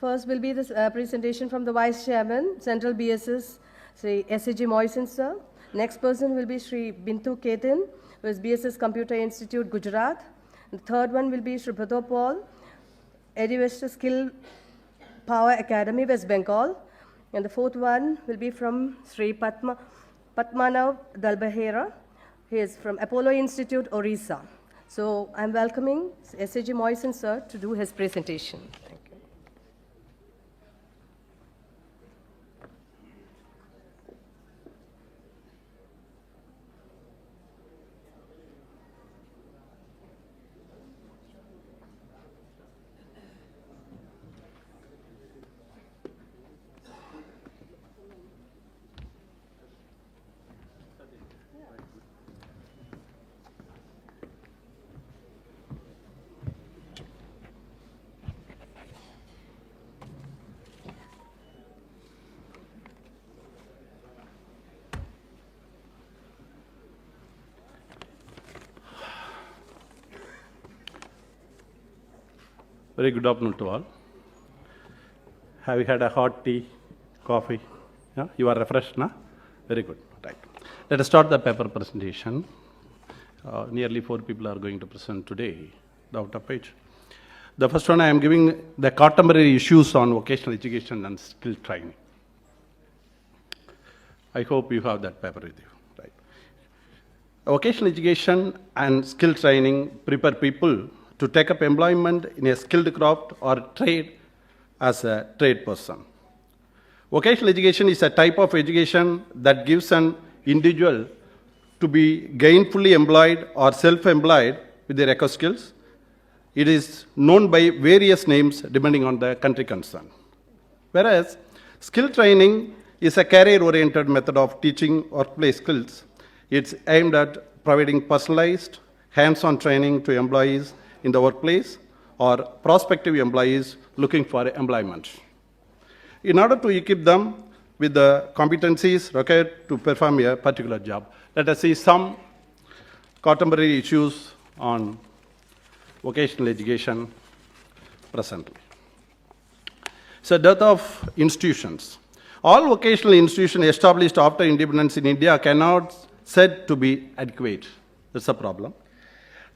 First will be the presentation from the Vice Chairman, Central BSS, Sri SAG MOESON, sir. Next person will be Sri Bintu Ketan, who is BSS Computer Institute, Gujarat. The third one will be Sri Pradho Paul, Eduvest Skill Power Academy, West Bengal. And the fourth one will be from Sri Patmanav Dalbahera. He is from Apollo Institute, Orissa. So I'm welcoming SAG MOESON, sir, to do his presentation. Thank you. Very good afternoon to all. Have you had a hot tea, coffee? Yeah? You are refreshed, na? Very good. Right. Let us start the paper presentation. Nearly 4 people are going to present today, the outer page. The first one I am giving the contemporary issues on vocational education and skill training. I hope you have that paper with you. Right. Vocational education and skill training prepare people to take up employment in a skilled craft or trade as a trade person. Vocational education is a type of education that gives an individual to be gainfully employed or self-employed with their eco skills. It is known by various names depending on the country concerned. Whereas skill training is a career-oriented method of teaching workplace skills. It's aimed at providing personalized, hands-on training to employees in the workplace or prospective employees looking for employment, in order to equip them with the competencies required to perform a particular job. Let us see some contemporary issues on vocational education presently. So, death of institutions. All vocational institutions established after independence in India cannot said to be adequate. That's a problem.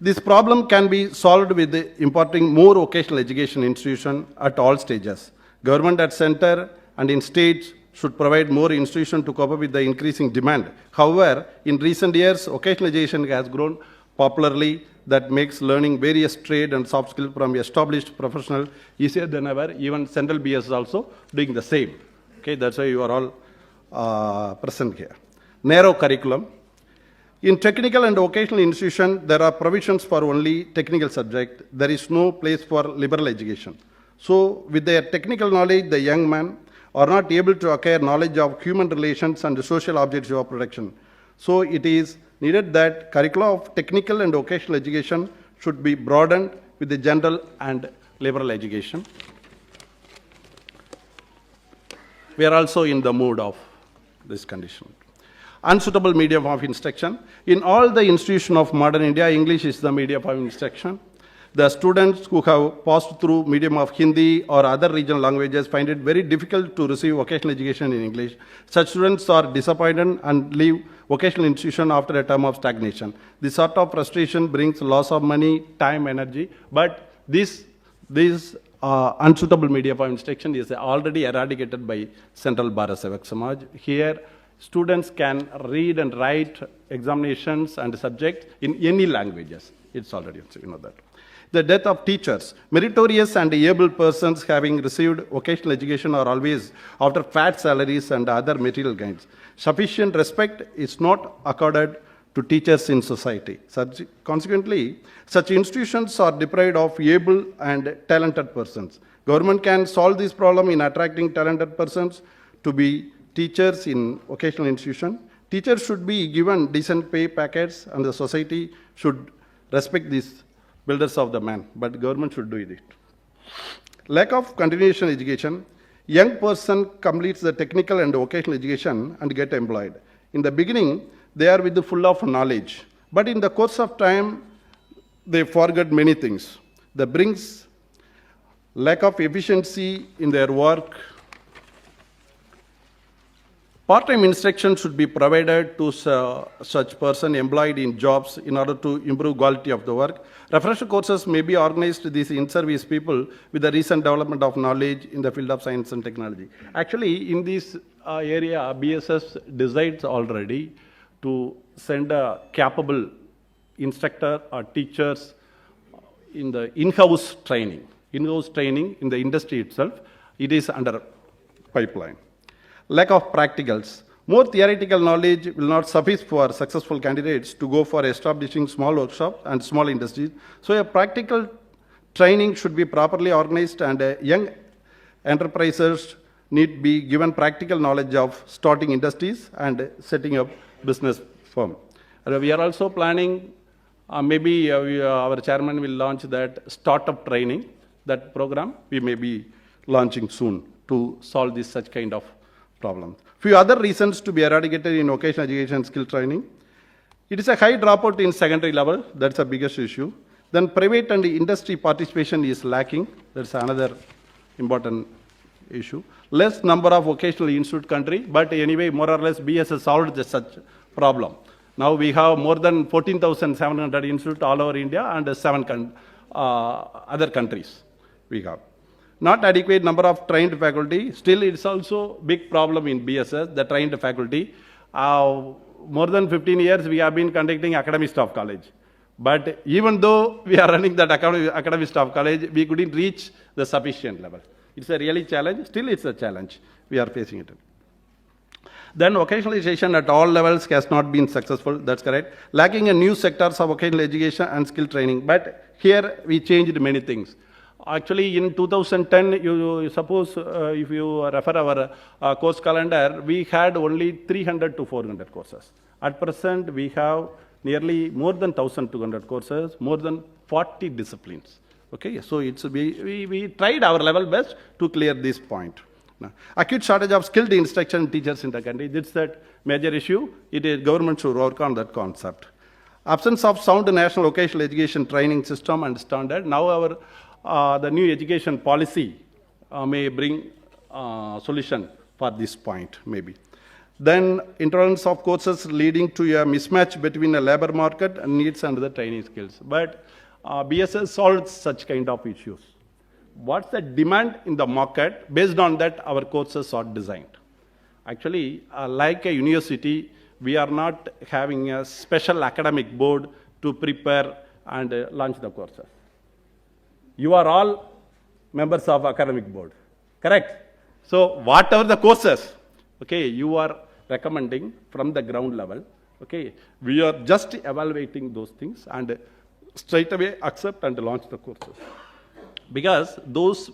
This problem can be solved with importing more vocational education institutions at all stages. Government at center and in states should provide more institutions to cope up with the increasing demand. However, in recent years, vocational education has grown popularly. That makes learning various trade and soft skills from established professionals easier than ever. Even Central BS is also doing the same. Okay, that's why you are all present here. Narrow curriculum. In technical and vocational institutions, there are provisions for only technical subjects. There is no place for liberal education. So, with their technical knowledge, the young men are not able to acquire knowledge of human relations and the social objectives of production. So, it is needed that curricula of technical and vocational education should be broadened with the general and liberal education. We are also in the mood of this condition. Unsuitable medium of instruction. In all the institutions of modern India, English is the medium of instruction. The students who have passed through medium of Hindi or other regional languages find it very difficult to receive vocational education in English. Such students are disappointed and leave vocational institution after a term of stagnation. This sort of frustration brings loss of money, time, energy, but this unsuitable medium of instruction is already eradicated by Central BHARAT SEVAK SAMAJ. Here, students can read and write examinations and subjects in any languages. It's already, you know that. The death of teachers. Meritorious and able persons having received vocational education are always after fat salaries and other material gains. Sufficient respect is not accorded to teachers in society. Consequently, such institutions are deprived of able and talented persons. Government can solve this problem in attracting talented persons to be teachers in vocational institution. Teachers should be given decent pay packets and the society should respect these builders of the man, but government should do it. Lack of continuation education. Young person completes the technical and vocational education and get employed. In the beginning, they are with the full of knowledge, but in the course of time, they forget many things. That brings lack of efficiency in their work. Part-time instruction should be provided to such person employed in jobs in order to improve quality of the work. Refresher courses may be organized to these in-service people with the recent development of knowledge in the field of science and technology. Actually, in this area, BSS decides already to send a capable instructor or teachers in the in-house training in the industry itself. It is under pipeline. Lack of practicals. More theoretical knowledge will not suffice for successful candidates to go for establishing small workshops and small industries. So a practical training should be properly organized, and young enterprises need to be given practical knowledge of starting industries and setting up business firm. We are also planning, maybe our chairman will launch that startup training, that program we may be launching soon to solve this such kind of problems. Few other reasons to be eradicated in vocational education and skill training. It is a high dropout in secondary level, that's the biggest issue. Then private and industry participation is lacking, that's another important issue. Less number of vocational institute country, but anyway, more or less BS has solved such problem. Now we have more than 14,700 institutes all over India and 7 other countries we have. Not adequate number of trained faculty. Still, it's also big problem in BSS, the trained faculty. More than 15 years, we have been conducting academic staff college. But even though we are running that academic staff college, we couldn't reach the sufficient level. It's a really challenge. Still, it's a challenge. We are facing it. Then vocationalization at all levels has not been successful. That's correct. Lacking in new sectors of vocational education and skill training. But here we changed many things. Actually, in 2010, you suppose if you refer our course calendar, we had only 300 to 400 courses. At present, we have nearly more than 1,200 courses, more than 40 disciplines. Okay, so it's we tried our level best to clear this point. Now, acute shortage of skilled instruction teachers in the country. This is that major issue. It is government should work on that concept. Absence of sound national vocational education training system and standard. Now the new education policy may bring solution for this point, maybe. Then intolerance of courses leading to a mismatch between the labor market and needs and the training skills. But BSS solves such kind of issues. What's the demand in the market? Based on that, our courses are designed. Actually, like a university, we are not having a special academic board to prepare and launch the courses. You are all members of academic board, correct? So whatever the courses, okay, you are recommending from the ground level, okay, we are just evaluating those things and straight away accept and launch the courses. Because those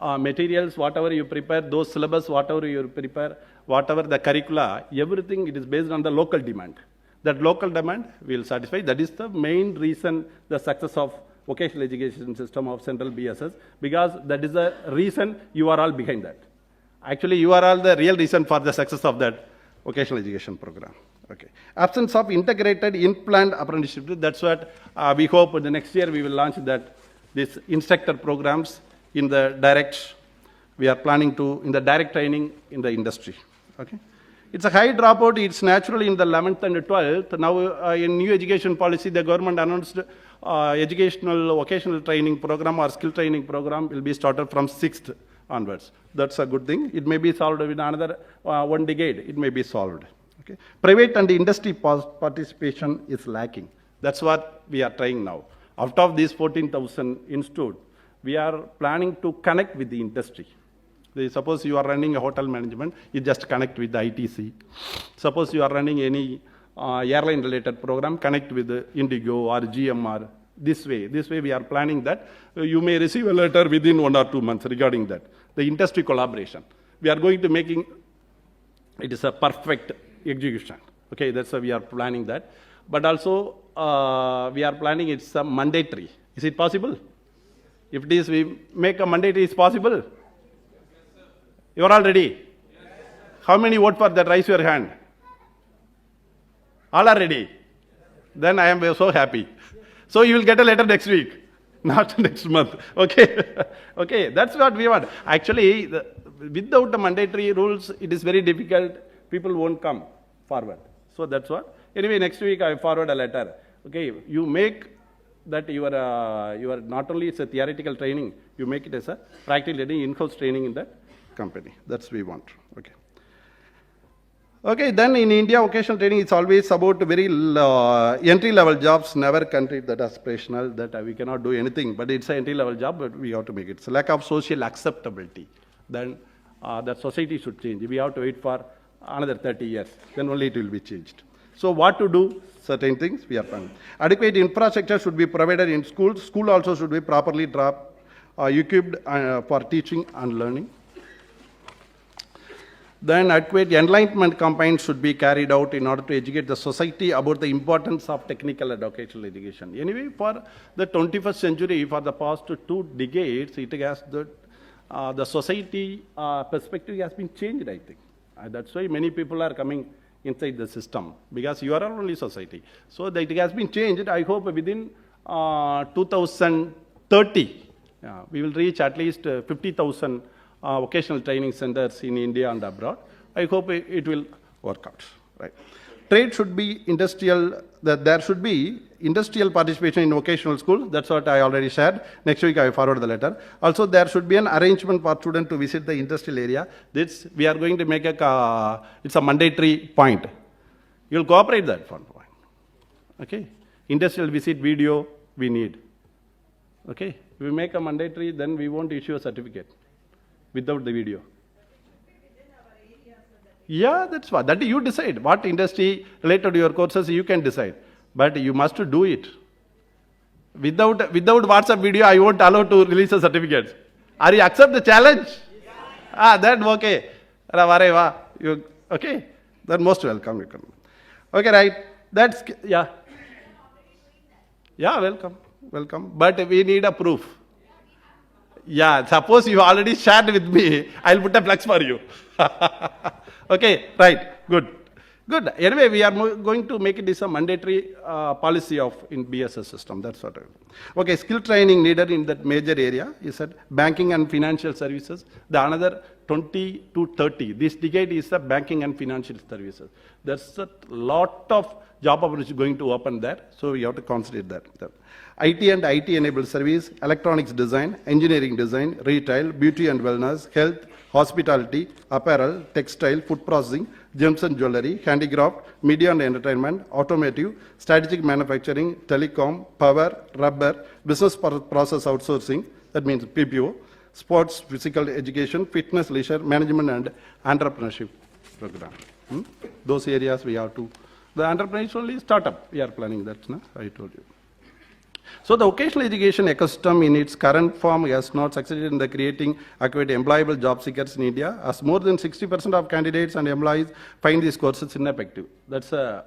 materials, whatever you prepare, those syllabus, whatever you prepare, whatever the curricula, everything, it is based on the local demand. That local demand will satisfy. That is the main reason the success of vocational education system of central BSS, because that is the reason you are all behind that. Actually, you are all the real reason for the success of that vocational education program. Okay. Absence of integrated in-plant apprenticeship. That's what we hope in the next year we will launch that these instructor programs in the direct. We are planning to in the direct training in the industry. Okay. It's a high dropout. It's naturally in the 11th and 12th. Now, in new education policy, the government announced educational vocational training program or skill training program will be started from 6th onwards. That's a good thing. It may be solved within another 1 decade. It may be solved. Okay. Private and industry participation is lacking. That's what we are trying now. Out of these 14,000 institutes, we are planning to connect with the industry. Suppose you are running a hotel management, you just connect with the ITC. Suppose you are running any airline-related program, connect with the Indigo or GMR. This way we are planning that. You may receive a letter within 1 or 2 months regarding that. The industry collaboration. We are going to making, it is a perfect execution. Okay, that's why we are planning that. But also, we are planning it's a mandatory. Is it possible? If it is, we make a mandatory, is possible? You are all ready? Yes. How many vote for that? Raise your hand. All are ready? Yes. Then I am so happy. So you will get a letter next week. not next month. Okay, okay, that's what we want. Actually, without the mandatory rules, it is very difficult. People won't come forward. So that's what. Anyway, next week I forward a letter. Okay, you make that your not only it's a theoretical training, you make it as a practical training, in-house training in the company. That's we want. Okay. Okay, then in India, vocational training is always about very entry-level jobs, never country that aspirational, that we cannot do anything, but it's an entry-level job, but we have to make it. It's a lack of social acceptability. Then the society should change. We have to wait for another 30 years, then only it will be changed. So what to do? Certain things we are planning. Adequate infrastructure should be provided in schools. School also should be properly equipped for teaching and learning. Then adequate enlightenment campaigns should be carried out in order to educate the society about the importance of technical and vocational education. Anyway, for the 21st century, for the past 2 decades, it has the society perspective has been changed, I think. That's why many people are coming inside the system, because you are only society. So that it has been changed. I hope within 2030, we will reach at least 50,000 vocational training centers in India and abroad. I hope it will work out. Right. Trade should be industrial, there should be industrial participation in vocational schools. That's what I already shared. Next week I forward the letter. Also, there should be an arrangement for students to visit the industrial area. This, we are going to make it's a mandatory point. You'll cooperate that one point. Okay. Industrial visit video, we need. Okay. If we make a mandatory, then we won't issue a certificate without the video. Yeah, that's what. That you decide. What industry related to your courses, you can decide. But you must do it. Without WhatsApp video, I won't allow to release a certificate. Are you accept the challenge? Yeah. Then okay. You, okay. Then most welcome. You can. Okay, right. That's, yeah. Yeah, welcome. Welcome. But we need a proof. Yeah, suppose you already shared with me, I'll put a flex for you. Okay, right, good. Good. Anyway, we are going to make it as a mandatory policy in BSS system. That's what I will. Okay, skill training needed in that major area is that banking and financial services. The another 20 to 30. This decade is the banking and financial services. There's a lot of job opportunities going to open there, so we have to consider that. IT and IT-enabled service, electronics design, engineering design, retail, beauty and wellness, health, hospitality, apparel, textile, food processing, gems and jewelry, handicraft, media and entertainment, automotive, strategic manufacturing, telecom, power, rubber, business process outsourcing, that means PPO, sports, physical education, fitness, leisure, management and entrepreneurship program. Those areas we have to. The entrepreneurship only startup, we are planning that, no? I told you. So the vocational education ecosystem in its current form has not succeeded in the creating adequate employable job seekers in India, as more than 60% of candidates and employees find these courses ineffective. That's a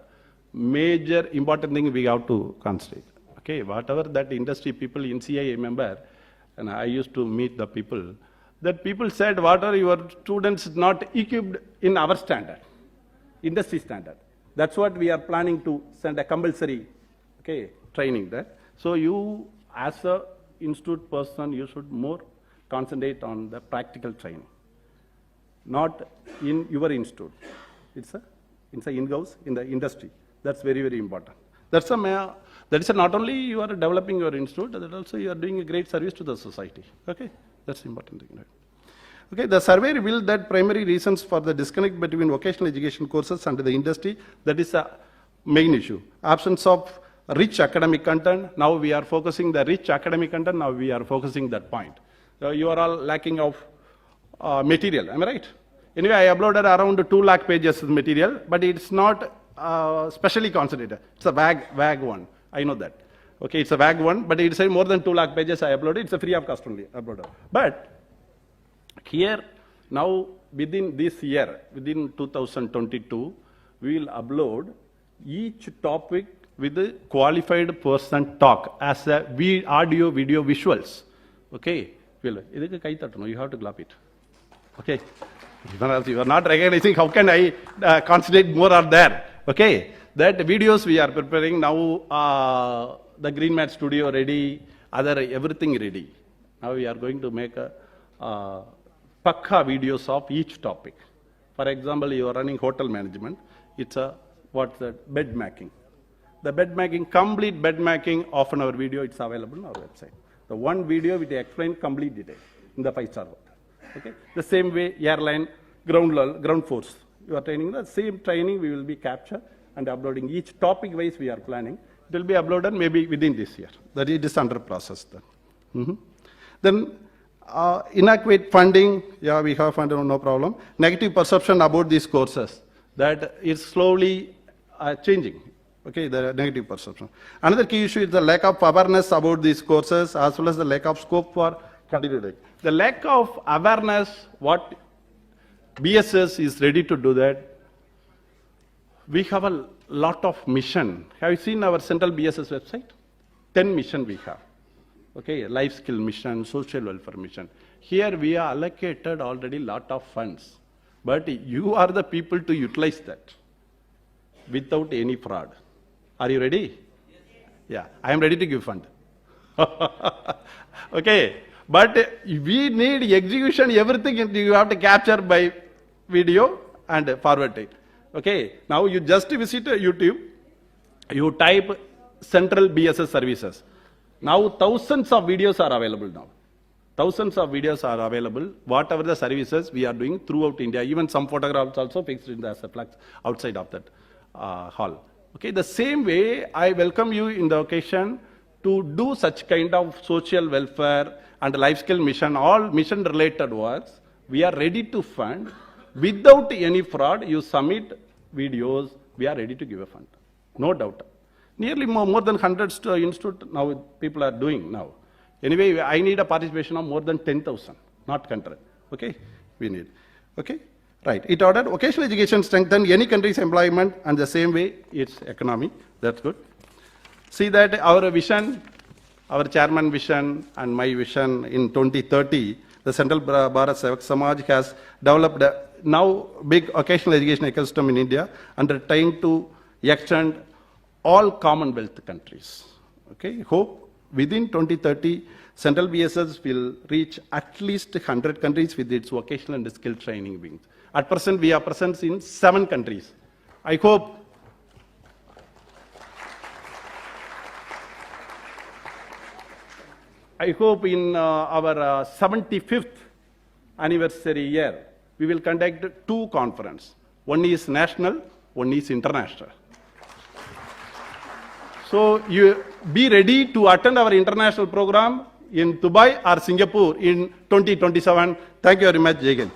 major important thing we have to consider. Okay, whatever that industry people in CI member, and I used to meet the people, that people said, what are your students not equipped in our standard, industry standard. That's what we are planning to send a compulsory, okay, training there. So you, as a institute person, you should more concentrate on the practical training, not in your institute. It's a in-house in the industry. That's very, very important. That is not only you are developing your institute, that also you are doing a great service to the society. Okay, that's important thing. Right? Okay, the survey revealed that primary reasons for the disconnect between vocational education courses and the industry, that is a main issue. Absence of rich academic content. Now we are focusing the rich academic content. Now we are focusing that point. So you are all lacking of material. Am I right? Anyway, I uploaded around 2 lakh pages of material, but it's not specially concentrated. It's a vague one. I know that. Okay, it's a vague one, but it's more than 2 lakh pages I uploaded. It's a free of cost only uploaded. But here now within this year, within 2022, we will upload each topic with a qualified person talk as a audio, video, visuals. Okay? You have to clap it. Okay? You are not recognizing, how can I concentrate more on there? Okay? That videos we are preparing now, the Green Mat Studio ready, other everything ready. Now we are going to make a pakka videos of each topic. For example, you are running hotel management. It's a bed making. The bed making, complete bed making, half an hour video, it's available on our website. The one video which explain complete detail in the 5-star hotel. Okay. The same way, airline, ground force. You are training the same training. We will be captured and uploading each topic wise. We are planning. It will be uploaded maybe within this year. That it is under process. Then inadequate funding. Yeah, we have funded, no problem. Negative perception about these courses. That is slowly changing. Okay, the negative perception. Another key issue is the lack of awareness about these courses as well as the lack of scope for continuing. The lack of awareness, what BSS is ready to do that. We have a lot of mission. Have you seen our central BSS website? 10 mission we have. Okay, life skill mission, social welfare mission. Here we are allocated already lot of funds. But you are the people to utilize that without any fraud. Are you ready? Yeah, I am ready to give fund. Okay, but we need execution, everything you have to capture by video and forward it. Okay, now you just visit YouTube, you type Central BSS Services. Now thousands of videos are available now. Thousands of videos are available, whatever the services we are doing throughout India, even some photographs also fixed in the flags outside of that hall. Okay, the same way I welcome you in the occasion to do such kind of social welfare and life skill mission, all mission related works. We are ready to fund without any fraud. You submit videos, we are ready to give a fund. No doubt. Nearly more than 100 institutes now people are doing now. Anyway, I need a participation of more than 10,000, not 100. Okay, we need. Okay. Right. It ordered vocational education strengthen any country's employment and the same way its economy. That's good. See that our vision, our chairman vision and my vision in 2030, the Central BHARAT SEVAK SAMAJ has developed a now big vocational education ecosystem in India and are trying to extend all Commonwealth countries. Okay. Hope within 2030, Central BSS will reach at least 100 countries with its vocational and skill training wings. At present, we are present in 7 countries. I hope in our 75th anniversary year, we will conduct 2 conferences. One is national, one is international. So you be ready to attend our international program in Dubai or Singapore in 2027. Thank you very much, Jai Hind.